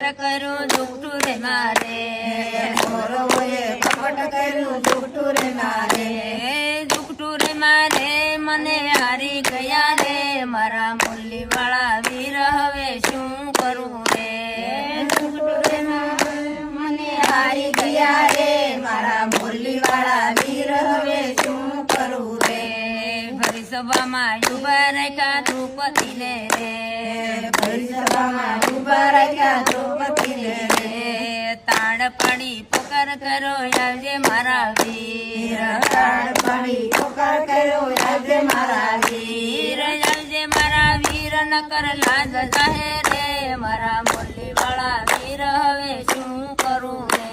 કરું જુઠ્ઠું રે મારે મોરવોએ કપટ કર્યું જુઠ્ઠું રે મારે જુઠ્ઠું રે મારે મને હારી ગયા રે મારા મુરલી વાળા વીર હવે શું કરું રે જુઠ્ઠું રે મારે મને હારી ગયા રે મારા મુરલી વાળા વીર હવે શું કરું રે ભરી સભામાં ઉભા રાખ્યા દ્રૌપદીને રે ભરી સભામાં ઉભા રાખ્યા દ્રૌપદીને રે તાળ પાડી પોકાર કરો આવજે મારા વીર તાળ પાડી પોકાર કર્યો આજે મારા વીર આવજે મારા વીર નકર લાજ જાહે રે મારા મુરલી વાળા વીર હવે શું કરું રે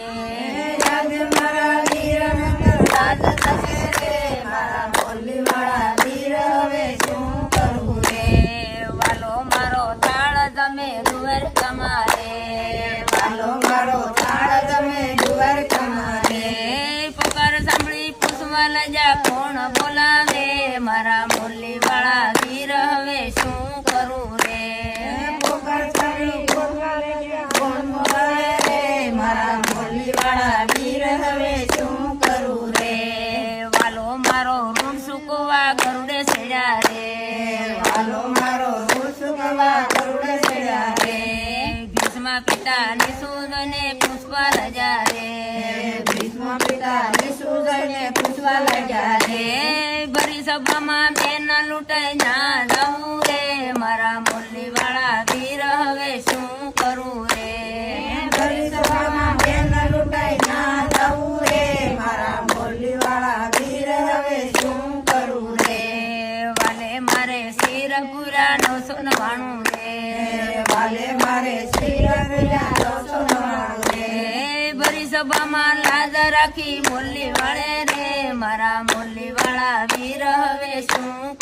આજે મારા વીર નકર લાજ થશે રે મારા મુરલી વાળા વીર હવે શું કરું રે વાલો મારો તાળ તમે દુવર તમારે વાલો મારો તાળ તમે જુવાર કમારે પુકાર સાંભળી પૂછવા લજા કોણ બોલાવે મારા મુરલી વાળા વીર હવે શું કરું રે પોકાર ચાલી પોકાર કોણ બોલાવે રે મારા મુરલી વાળા વીર હવે શું કરું રે વાલો મારો રૂમ સુકવા ગરુડે છેડ્યા રે વાલો મારો સુસુકવા કરુડે છેડ્યા રે ભીષ્મ પિતા નિસુદને પુષ્પા લજા રે ભીષ્મ પિતા નિસુદને પૂછવા લાગ્યા રે ભરી સભામાં બેન લૂંટાઈ ના જવું રે મારા મુરલી વાળા વીર હવે શું કરું રે ભરી સભામાં બેન લૂંટાઈ ના જવું રે મારા મુરલી વાળા વીર હવે શું કરું રે વાલે મારે શિર પૂરા 999 રે વાલે મારે શ્રી રવિલા 999 રે ભરી સભામાં લાજ રાખી મુરલી વાળે રે મારા મુરલી વાળા વીર હવે શું